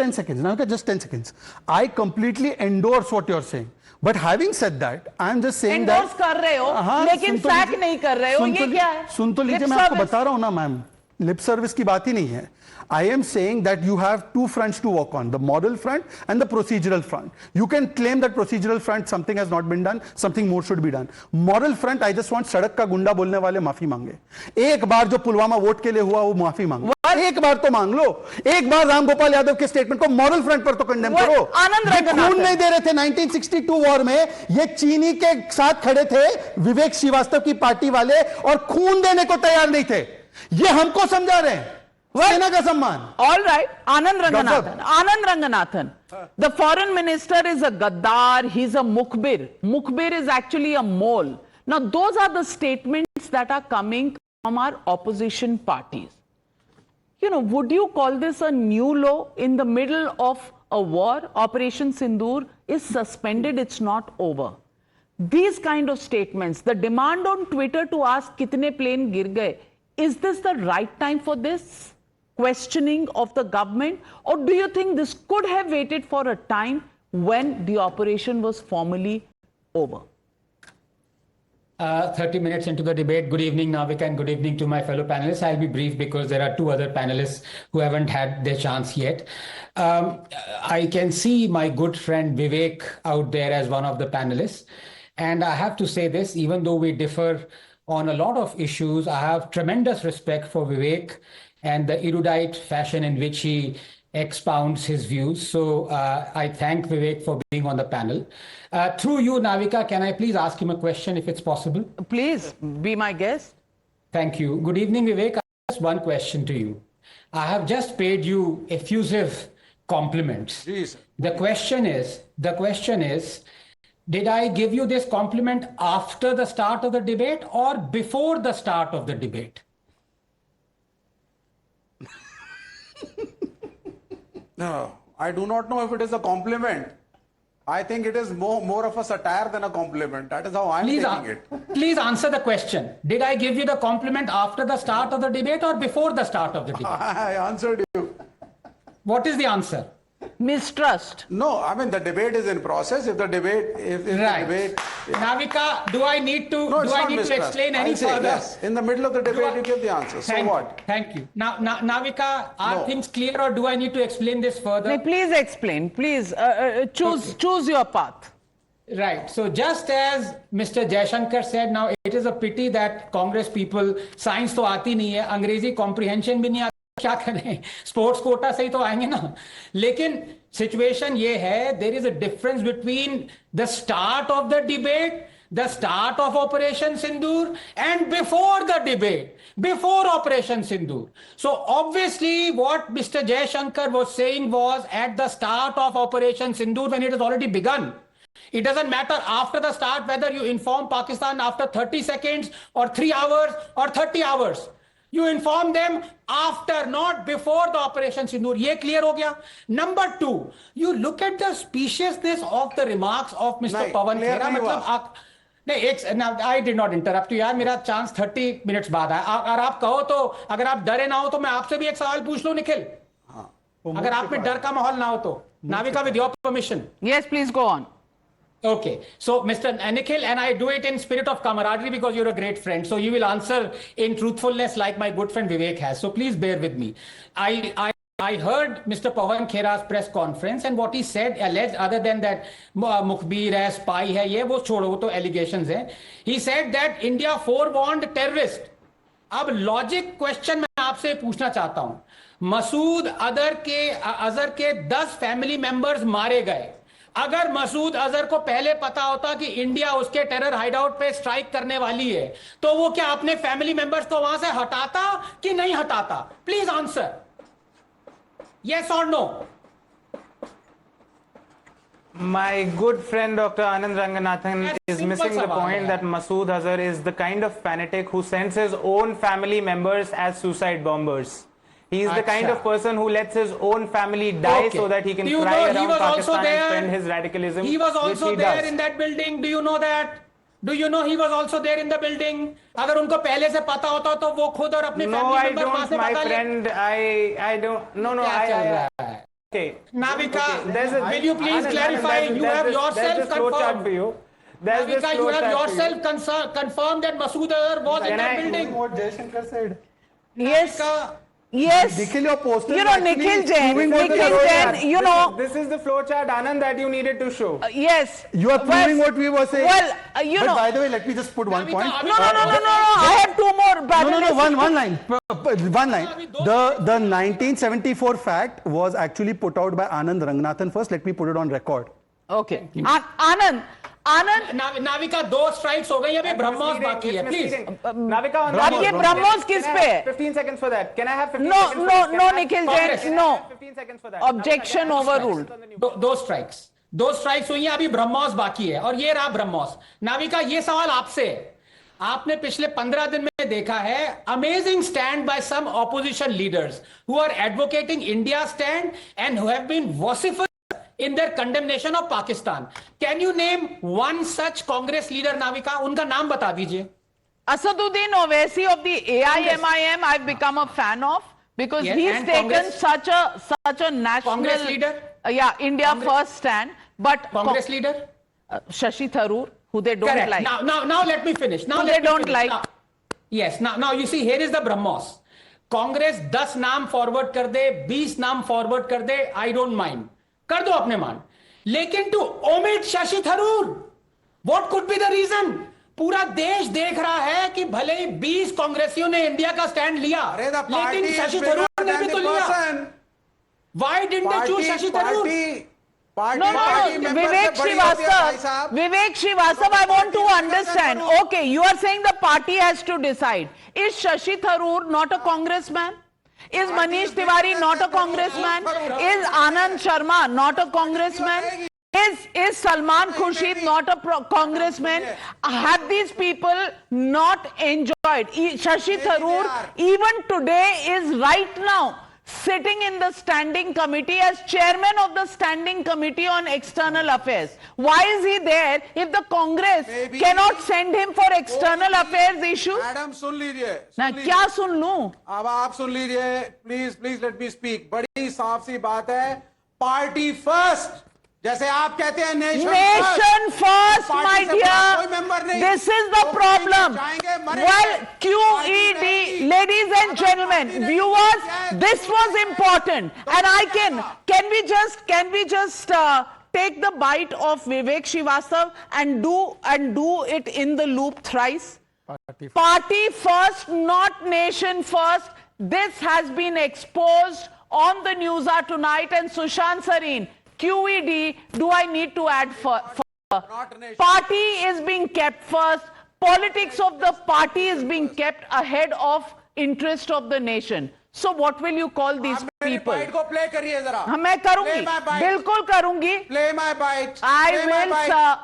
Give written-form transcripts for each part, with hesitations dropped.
10 seconds. Now, just 10 seconds. I completely endorse what you're saying. But having said that, I am just saying that endorse कर रहे हो, लेकिन sack नहीं कर रहे हो, ये क्या है? सुन तो लीजिए, मैं आपको बता रहा हूं ना मैम, लिप सर्विस की बात ही नहीं है. I am saying that you have two fronts to work on, the moral front and the procedural front. You can claim that procedural front something has not been done, something more should be done. Moral front, I just want सड़क का गुंडा बोलने वाले माफी मांगे. एक बार जो Pulwama vote के लिए हुआ वो माफी मांगो. एक बार तो मांग लो. एक बार रामगोपाल यादव के स्टेटमेंट को मॉरल फ्रंट पर तो कंडेम करो. खून नहीं दे रहे थे 1962 वॉर में, ये चीनी के साथ खड़े थे विवेक श्रीवास्तव की पार्टी वाले और खून देने को तैयार नहीं थे. ये हमको समझा रहे हैं. सेना का सम्मान. All right, Anand Ranganathan. The foreign minister is a gaddar. He's a mukbir. Mukbir is actually a mole. Now, those are the statements that are coming from our opposition parties. You know, would you call this a new law in the middle of a war? Operation Sindoor is suspended. It's not over. These kind of statements, the demand on Twitter to ask kitne plane gir gaye, is this the right time for this questioning of the government, or do you think this could have waited for a time when the operation was formally over? 30 minutes into the debate. Good evening, Navika, and good evening to my fellow panelists. I'll be brief because there are two other panelists who haven't had their chance yet. I can see my good friend Vivek out there as one of the panelists. And I have to say this, even though we differ on a lot of issues, I have tremendous respect for Vivek and the erudite fashion in which he expounds his views. So I thank Vivek for being on the panel. Through you, Navika, can I please ask him a question if it's possible? Please be my guest. Thank you. Good evening, Vivek. Just one question to you. I have just paid you effusive compliments. Jeez. The question is, did I give you this compliment after the start of the debate or before the start of the debate? No, I do not know if it is a compliment. I think it is more of a satire than a compliment. That is how I'm taking it. Please answer the question. Did I give you the compliment after the start of the debate or before the start of the debate? I answered you. What is the answer? Mistrust. No, I mean the debate is in process. If the debate, if right. the debate, Navika, do I need to explain any further? Yes. In the middle of the debate, you give the answer. So what? Thank you. Now, Navika, are things clear, or do I need to explain this further? Please explain. Please choose your path. Right. So just as Mr. Jaishankar said, now it is a pity that Congress people science तो आती नहीं है, अंग्रेजी comprehension भी नहीं आती, क्या करें? Sports quota से ही तो आएंगे ना. लेकिन situation ये है, there is a difference between the start of the debate, the start of Operation Sindoor, and before the debate, before Operation Sindoor. So obviously what Mr. Jaishankar was saying was at the start of Operation Sindoor, when it has already begun. It doesn't matter after the start whether you inform Pakistan after 30 seconds or 3 hours or 30 hours. You inform them after, not before the Operation Sindoor. Ye clear ho gaya? Number two, you look at the speciousness of the remarks of Mr. Pawan Khera. I did not interrupt you यार, मेरा chance 30 minutes बाद है. अगर आप कहो तो, अगर आप डरे ना हो तो मैं आपसे भी एक सवाल पूछ लूं निखिल. अगर आप में डर का माहौल ना हो तो. Navika, with your permission. Yes, please go on. Okay, so Mr. Nikhil, and I do it in spirit of camaraderie because you're a great friend. So you will answer in truthfulness like my good friend Vivek has. So please bear with me. I heard Mr. Pawan Khera's press conference, and what he said, alleged, other than that Mukhbir hai, spy hai, ye wo chodo, wo to allegations hai. He said that India forewarned terrorists. अब logic question मैं आपसे पूछना चाहता हूं. मसूद अजहर के 10 family members मारे गए. अगर मसूद अजहर को पहले पता होता कि इंडिया उसके टेरर हाइडआउट पे स्ट्राइक करने वाली है, तो वो क्या अपने फैमिली मेंबर्स को वहां से हटाता कि नहीं हटाता? Please answer. यस और no? My good friend Dr. Anand Ranganathan is missing the point that Masood Azhar is the kind of fanatic who sends his own family members as suicide bombers. He is the kind of person who lets his own family die so that he can fly around Pakistan and spend his radicalism. He was also there in that building. Do you know that? Do you know he was also there in the building? अगर उनको पहले से पता होता तो वो खुद और अपने family members वहां से बता लेते. No, I don't, my friend. I don't. No, I. Okay. Navika, There's a, will you please Anand, clarify? there's- You there's have this- yourself there's this flow chart confirmed. for you. There's this Navika, flow you have chart for you. yourself confirmed that Masood Azhar was in Can that I- building. What Jaishankar said. Yes. Navika, Yes. Nikhil, your poster You is know, actually Nikhil Jain, proving what the Nikhil road Jain, is. you know, This is the flow chart, Anand, that you needed to show. yes. You are proving what we were saying. Well, you but know. by the way, let me just put one Navika, point. Abhi- No. I have two more. No, panelists. one line. One line. The 1974 fact was actually put out by Anand Ranganathan first. Let me put it on record. Okay. Anand. Navika, 2 strikes हो गई, अभी ब्रह्मोस बाकी है, please. Navika, on अब ये ब्रह्मोस किस Can I पे have है? 15 seconds for that. Can I have 15 No, seconds for that? Can I have- Nikhil Congress. Jain, no. 15 seconds for that. Objection Navika, can I have overruled. 15 seconds on the new- 2 strikes 2 strikes हुई हैं, अभी ब्रह्मोस बाकी है और ये रहा ब्रह्मोस। नाविका, ये सवाल आपसे है। आपने पिछले 15 दिन में देखा है amazing stand by some opposition leaders who are advocating India stand and who have been vociferous in their condemnation of Pakistan. Can you name one such Congress leader, Navika? उनका नाम बता दीजिए। Asaduddin Owaisi of the AIMIM, I've become a fan of because Yes, he's and taken Congress- such a national Congress leader? Yeah, India Congress- first stand. But Congress leader? Shashi Tharoor, who they don't Correct. like. Now let me finish. Now Who let they me don't finish. like. Yes. Now you see, here is the Brahmos. Congress 10 नाम forward कर दे, 20 नाम forward कर दे, I don't mind, कर दो अपने मान, लेकिन to omit Shashi Tharoor, what could be the reason? पूरा देश देख रहा है कि भले ही 20 कांग्रेसियों ने इंडिया का स्टैंड लिया, अरे the party लेकिन is शशि bigger थरूर ने than भी the तो लिया। person. Why didn't they choose Shashi Tharoor? No, Vivek Srivastava, I want to understand. Okay, you are saying the party has to decide. Is Shashi Tharoor not a congressman? Is Manish Tiwari not a congressman? Is Anand Sharma not a congressman? Is Salman Khurshid not a congressman? Have these people not enjoyed? Shashi Tharoor even today is right now sitting in the standing committee as chairman of the standing committee on external affairs. Why is he there if the Congress cannot send him for external affairs issues? Madam सुन लीजिए, ना क्या सुन लूं? अब आप सुन लीजिए, please let me speak. बड़ी साफ सी बात है, पार्टी फर्स्ट, जैसे आप कहते हैं Nation first, my dear. This is the problem. Well, QED, ladies and gentlemen, viewers, this was important, and can we just take the bite of Vivek Srivastava and do it in the loop thrice? Party first, not nation first. This has been exposed on the News Hour tonight, and Sushant Sareen, QED, do I need to add party is being kept first, politics of the party is being kept ahead of interest of the nation. So what will you call these people? Bite को play करिए जरा। हाँ, मैं करूंगी, Play my bite. बिल्कुल करूंगी। Play my bite. I Play my will, bite. sir.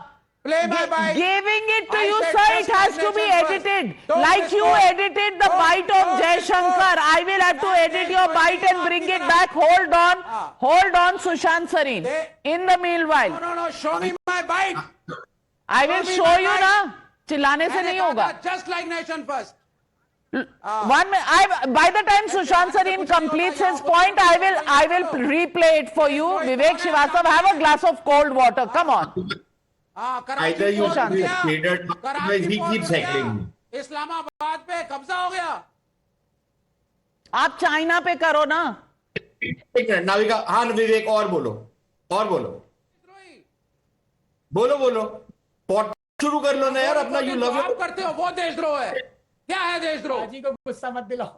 Play my bite. Giving it to I you, said sir, just it has to be nation first. edited. Don't Like you respond. edited the Don't- bite of don't Jaishankar. respond. I will have to edit your bite and bring it back. Hold on, Sushant Sareen. In the meanwhile, No, show me my bite. I will me show my you bite. ना, चिल्लाने से नहीं होगा. Just like nation first. By the time Sushant Sareen completes his point, I will replay it for you. Vivek Srivastava, have a glass of cold water. Come on. Either you should be stated, otherwise he keeps heckling. Islamabad पे कब्जा हो गया। आप China पे करो ना. एक minute Navika, हाँ विवेक, और बोलो बोलो पॉट शुरू कर लो ना यार अपना। यू लव आप करते हो, वो देशद्रोह है। क्या है देशद्रोह? जी को गुस्सा मत दिलाओ।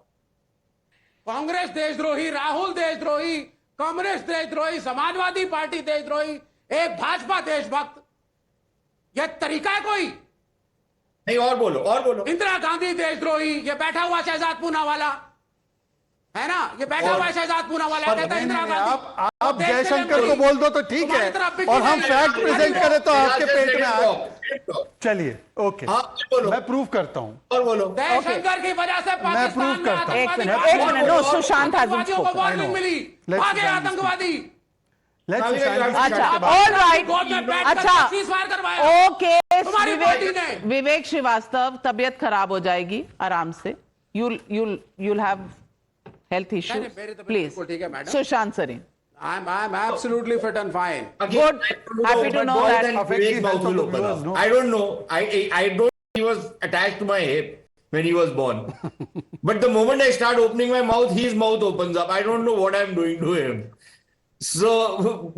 कांग्रेस देशद्रोही, राहुल देशद्रोही, कम्युनिस्ट देशद्रोही, समाजवादी पार्टी देशद्रोही, एक भाजपा देशभक्त, यह तरीका है कोई? नहीं, और बोलो इंदिरा गांधी देशद्रोही, ये बैठा हुआ शहजाद पूनावाला है ना, ये बैठा हुआ शहजाद पूनावाला कहता है इंदिरा गांधी। आप जयशंकर को बोल दो तो ठीक है, और हम फैक्ट प्रेजेंट करें तो आपके पेट में आ। चलिए, ओके, मैं प्रूव करता हूं। और बोलो। जयशंकर की वजह से पाकिस्तान प्रूव में करता हूं। एक आतंकवादी मिनट, नो, सुशांत hasn't आतंकवादियों को spoken. वार्निंग मिली, Let's भागे Sushant आतंकवादी। अच्छा, all right. कोर्ट में बैठ कर अच्छा, सीजफायर करवाया। ओके, तुम्हारी पार्टी ने। विवेक श्रीवास्तव, तबीयत खराब हो जाएगी, आराम से. You'll have health issues. मेरी तबीयत Please. बिल्कुल ठीक है, madam. Sushant Sareen. I'm absolutely fit and fine. Good. Happy to know more that. than Vivek's mouth will open up. I don't know. I don't think he was attached to my hip when he was born. But the moment I start opening my mouth, his mouth opens up. I don't know what I'm doing to him. So,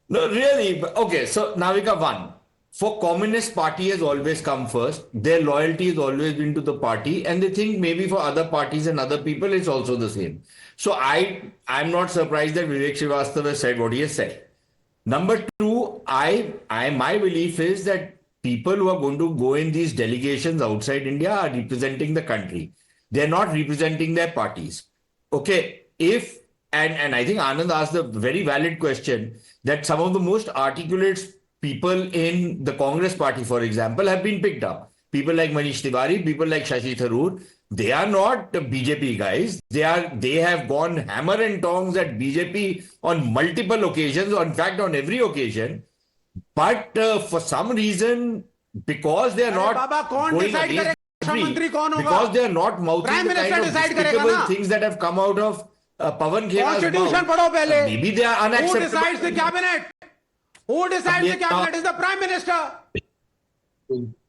no, really. Okay, so Navika, one. For Communist Party has always come first. Their loyalty has always been to the party, and they think maybe for other parties and other people it's also the same. So I'm not surprised that Vivek Srivastava has said what he has said. Number two, my belief is that people who are going to go in these delegations outside India are representing the country. They're not representing their parties. Okay, and I think Anand asked a very valid question that some of the most articulate people in the Congress party, for example, have been picked up. People like Manish Tiwari, people like Shashi Tharoor, they are not BJP guys. They have gone hammer and tongs at BJP on multiple occasions, or in fact on every occasion. But for some reason, because they are not Baba, कौन going decide against करेगा मंत्री कौन होगा? because they are not mouthing Prime the kind Minister of decide करेगा despicable ना? things that have come out of Pawan Khera's Constitution mouth. पढ़ो पहले. Maybe they are Who unacceptable. decides the cabinet? Who decides the cabinet is the Prime Minister.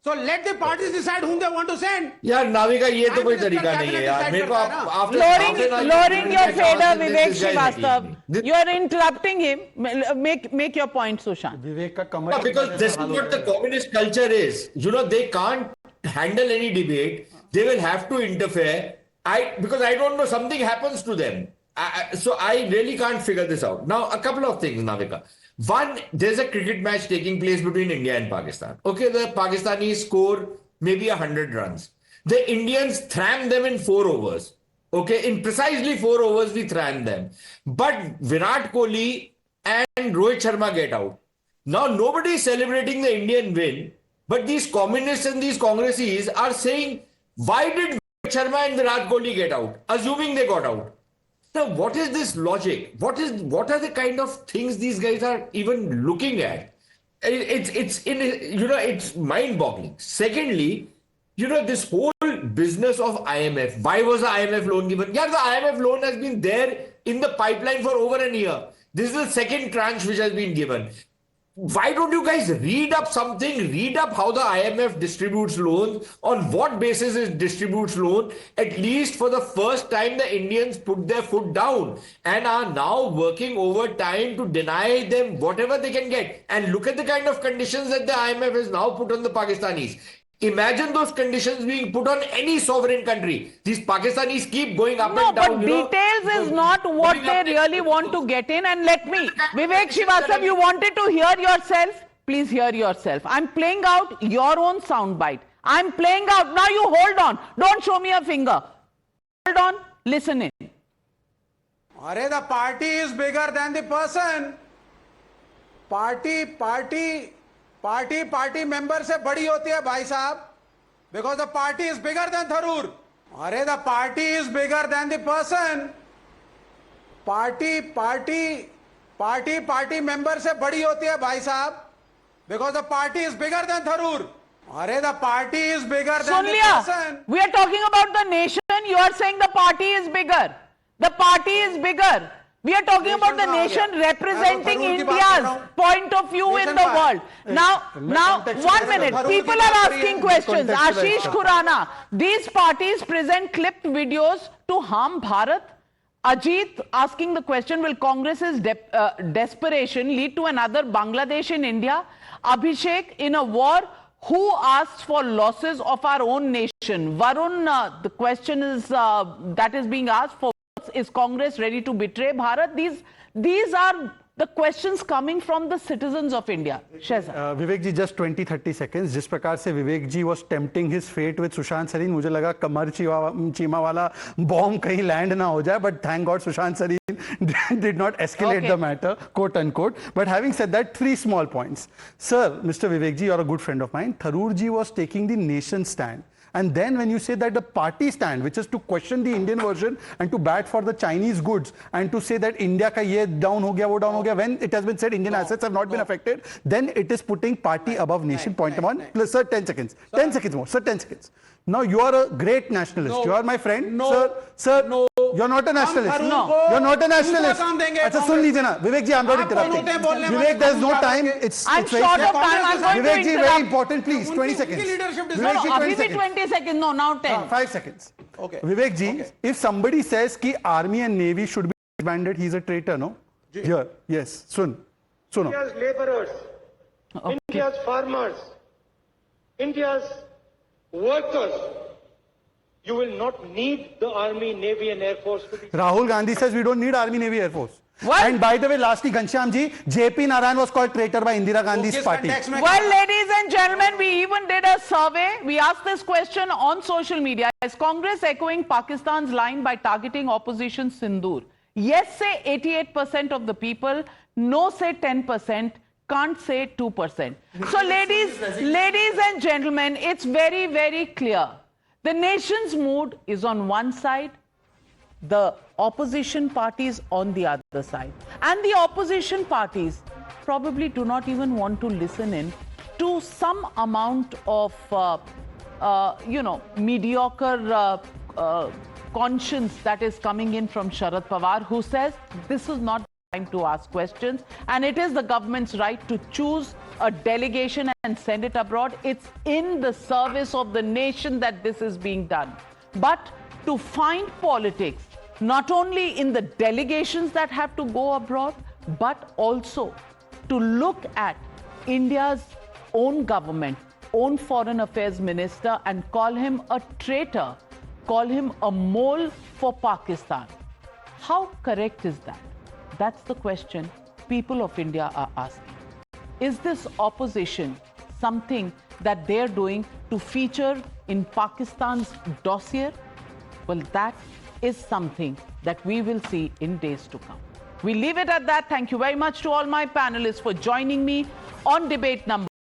So let the parties decide whom they want to send. यार नाविका ये तो Prime कोई Minister तरीका नहीं है cabinet यार decide मेरे को करता है ना. Lowering your fader, Vivek Srivastava. This- You're interrupting him. Make your point, Sushant. विवेक का Yeah, Qamar because this is what the communist culture is. You know, they can't handle any debate. They will have to interfere. Because I don't know, something happens to them. So I really can't figure this out. Now, a couple of things, Navika. One, there's a cricket match taking place between India and Pakistan. Okay, the Pakistanis score maybe 100 runs. The Indians thram them in 4 overs. Okay, in precisely 4 overs, we thram them. But Virat Kohli and Rohit Sharma get out. Now, nobody is celebrating the Indian win, but these communists and these Congressies are saying, why did Rohit Sharma and Virat Kohli get out? Assuming they got out. Now, what is this logic? What are the kind of things these guys are even looking at? It's mind-boggling. Secondly, this whole business of IMF. Why was the IMF loan given? Yeah, the IMF loan has been there in the pipeline for over a year. This is the second tranche which has been given. Why don't you guys read up something? Read up how the IMF distributes loans, on what basis it distributes loan. At least for the first time, the Indians put their foot down and are now working overtime to deny them whatever they can get. And look at the kind of conditions that the IMF has now put on the Pakistanis. Imagine those conditions being put on any sovereign country. These Pakistanis keep going up No, and down. but details is not what they really want to get in. And let me, Vivek Srivastava, you wanted to hear yourself? Please hear yourself. I'm playing out your own soundbite. I'm playing out. Now you hold on. Don't show me a finger. Hold on. Listen in. Arey, the party is bigger than the person. Party member से बड़ी होती है भाई साहब. Because the party is bigger than Tharoor. Arey, the party is bigger than the person. Party member से बड़ी होती है भाई साहब. Because the party is bigger than Tharoor. Arey, the party is bigger than Sun the liya. person. We are talking about the nation. You are saying the party is bigger. The party is bigger. We are talking about the nation representing India's point of view in the world. Now, 1 minute. People are asking questions. Ashish Khurana, these parties present clipped videos to harm Bharat. Ajit asking the question, will Congress's desperation lead to another Bangladesh in India? Abhishek, in a war, who asks for losses of our own nation? Varun, the question is that is being asked for. Is Congress ready to betray Bharat? These are the questions coming from the citizens of India. Shehzad. Vivek ji, just 20-30 seconds. जिस प्रकार से Vivek ji was tempting his fate with Sushant Sareen, मुझे लगा कमर चीमा वाला bomb कहीं land ना हो जाए. But thank God Sushant Sareen did not escalate the matter, quote unquote. But having said that, 3 small points. Sir, Mr. Vivek ji, you're a good friend of mine. Tharoor ji was taking the nation stand. And then when you say that the party stand, which is to question the Indian version and to bat for the Chinese goods and to say that India ka ye down ho gaya, wo down ho gaya, when it has been said Indian assets have not been affected, then it is putting party above nation. Point number 1. Plus, sir, 10 seconds. 10 seconds more. Sir, 10 seconds. Now, you are a great nationalist. You are my friend. Sir, You're not a nationalist. Farooq No. को You're not a दूसरा nationalist. काम देंगे अच्छा सुन कांग्रेस। लीजिए ना विवेक जी, I'm not आप कौन interrupting. होते हैं बोलने वाले? Vivek, there's no हम time. आपके- I'm it's very short of simple. time. I'm going to Vivek ji, very interrupt. important, please. 20 उनकी seconds. leadership No, Vivek no, ji, abhi 20 bhi seconds. 20 seconds. No, now 10. 5 seconds. Okay. Vivek ji, Okay. if somebody says ki army and navy should be disbanded, he's a traitor, no? Here, yes. Suno. India's laborers, Okay. India's farmers, India's workers. You will not need the army, navy, and air force to be. Rahul Gandhi says we don't need army, navy, air force. What? And by the way, lastly, Ghanshyam ji, JP Narayan was called traitor by Indira Gandhi's किस party. context में Well, ladies and gentlemen, we even did a survey. We asked this question on social media. Is Congress echoing Pakistan's line by targeting opposition Sindoor? Yes, say 88% of the people. No, say 10%. Can't say 2%. So, ladies and gentlemen, it's very, very clear. The nation's mood is on one side. The opposition parties on the other side. And the opposition parties probably do not even want to listen in to some amount of, mediocre conscience that is coming in from Sharad Pawar, who says this is not the time to ask questions and it is the government's right to choose a delegation and send it abroad. It's in the service of the nation that this is being done. But to find politics, not only in the delegations that have to go abroad, but also to look at India's own government, own foreign affairs minister, and call him a traitor, call him a mole for Pakistan. How correct is that? That's the question people of India are asking. Is this opposition something that they're doing to feature in Pakistan's dossier? Well, that is something that we will see in days to come. We leave it at that. Thank you very much to all my panelists for joining me on debate number